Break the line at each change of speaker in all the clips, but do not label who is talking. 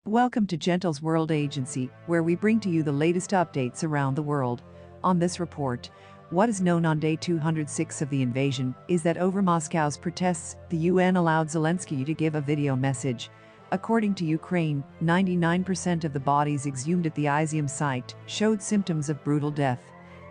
Welcome to Gentle's World Agency, where we bring to you the latest updates around the world. On this report, what is known on day 206 of the invasion is that over Moscow's protests, the UN allowed Zelensky to give a video message. According to Ukraine, 99% of the bodies exhumed at the Izium site showed symptoms of brutal death.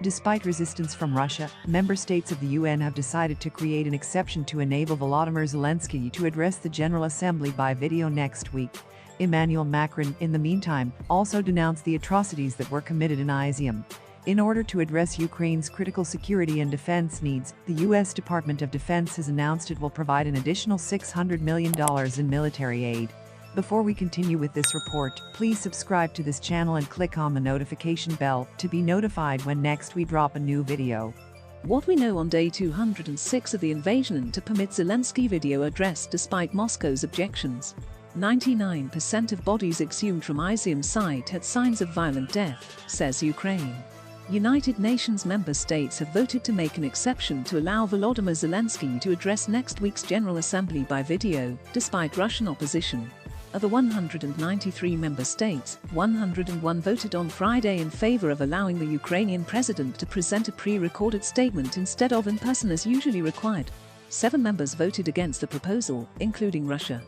Despite resistance from Russia, member states of the UN have decided to create an exception to enable Volodymyr Zelenskiy to address the General Assembly by video next week. Emmanuel Macron, in the meantime, also denounced the atrocities that were committed in Izium. In order to address Ukraine's critical security and defense needs, the U.S. Department of Defense has announced it will provide an additional $600 million in military aid. Before we continue with this report, please subscribe to this channel and click on the notification bell to be notified when next we drop a new video.
What we know on day 206 of the invasion and to permit Zelensky video address despite Moscow's objections. 99% of bodies exhumed from Izium site had signs of violent death, says Ukraine. United Nations member states have voted to make an exception to allow Volodymyr Zelenskiy to address next week's General Assembly by video, despite Russian opposition. Of the 193 member states, 101 voted on Friday in favor of allowing the Ukrainian president to present a pre-recorded statement instead of in person as usually required. 7 members voted against the proposal, including Russia.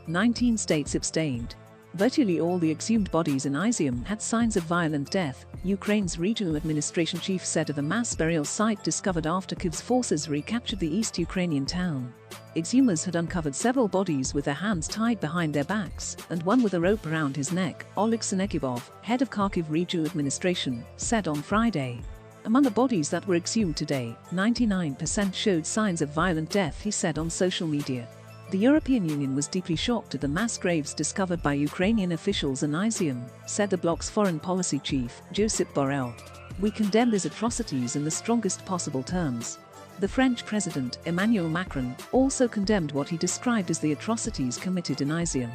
19 states abstained. Virtually all the exhumed bodies in Izium had signs of violent death, Ukraine's regional administration chief said of a mass burial site discovered after Kyiv's forces recaptured the East Ukrainian town. Exhumers had uncovered several bodies with their hands tied behind their backs, and one with a rope around his neck, Oleg Senekivov, head of Kharkiv regional administration, said on Friday. Among the bodies that were exhumed today, 99% showed signs of violent death, he said on social media. The European Union was deeply shocked at the mass graves discovered by Ukrainian officials in Izium, said the bloc's foreign policy chief, Josep Borrell. We condemn these atrocities in the strongest possible terms. The French president, Emmanuel Macron, also condemned what he described as the atrocities committed in Izium,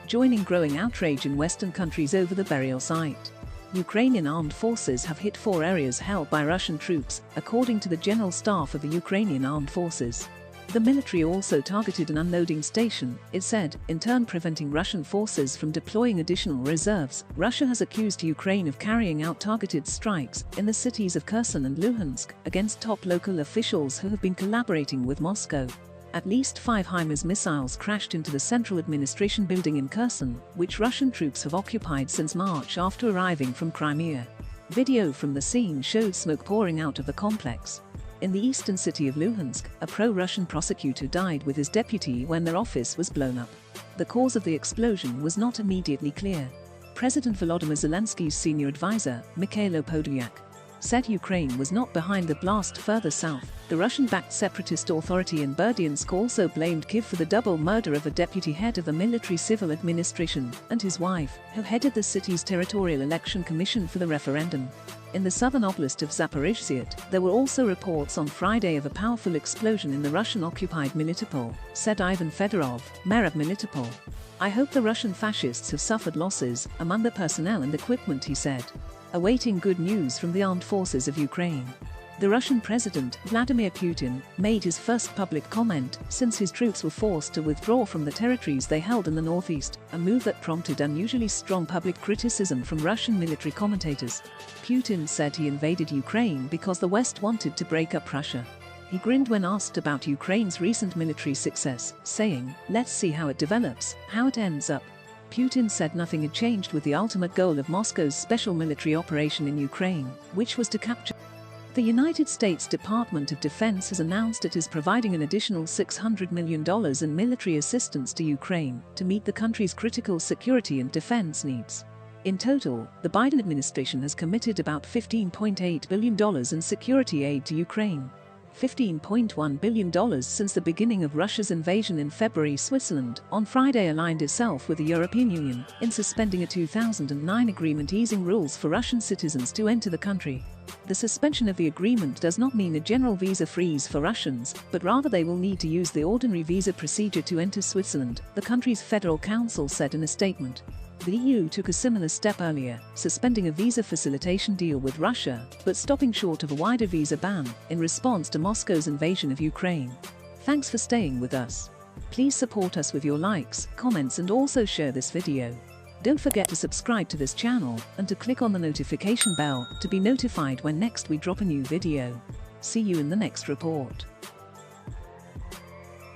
joining growing outrage in Western countries over the burial site. Ukrainian armed forces have hit 4 areas held by Russian troops, according to the General Staff of the Ukrainian Armed Forces. The military also targeted an unloading station, it said, in turn preventing Russian forces from deploying additional reserves. Russia has accused Ukraine of carrying out targeted strikes in the cities of Kherson and Luhansk against top local officials who have been collaborating with Moscow. At least 5 HIMARS missiles crashed into the central administration building in Kherson, which Russian troops have occupied since March after arriving from Crimea. Video from the scene showed smoke pouring out of the complex. In the eastern city of Luhansk, a pro-Russian prosecutor died with his deputy when their office was blown up. The cause of the explosion was not immediately clear. President Volodymyr Zelenskyy's senior advisor, Mikhailo Podolyak, said Ukraine was not behind the blast further south. The Russian-backed separatist authority in Berdyansk also blamed Kyiv for the double murder of a deputy head of the military civil administration and his wife, who headed the city's territorial election commission for the referendum. In the southern oblast of Zaporizhzhia, there were also reports on Friday of a powerful explosion in the Russian-occupied Melitopol, said Ivan Fedorov, mayor of Melitopol. I hope the Russian fascists have suffered losses among the personnel and equipment, he said. Awaiting good news from the armed forces of Ukraine. The Russian president, Vladimir Putin, made his first public comment since his troops were forced to withdraw from the territories they held in the northeast, a move that prompted unusually strong public criticism from Russian military commentators. Putin said he invaded Ukraine because the West wanted to break up Russia. He grinned when asked about Ukraine's recent military success, saying, "Let's see how it develops, how it ends up." Putin said nothing had changed with the ultimate goal of Moscow's special military operation in Ukraine, which was to capture. The United States Department of Defense has announced it is providing an additional $600 million in military assistance to Ukraine to meet the country's critical security and defense needs. In total, the Biden administration has committed about $15.8 billion in security aid to Ukraine. $15.1 billion since the beginning of Russia's invasion in February. Switzerland, on Friday, aligned itself with the European Union in suspending a 2009 agreement easing rules for Russian citizens to enter the country. The suspension of the agreement does not mean a general visa freeze for Russians, but rather they will need to use the ordinary visa procedure to enter Switzerland, the country's federal council said in a statement. The EU took a similar step earlier, suspending a visa facilitation deal with Russia, but stopping short of a wider visa ban, in response to Moscow's invasion of Ukraine. Thanks for staying with us. Please support us with your likes, comments and also share this video. Don't forget to subscribe to this channel and to click on the notification bell to be notified when next we drop a new video. See you in the next report.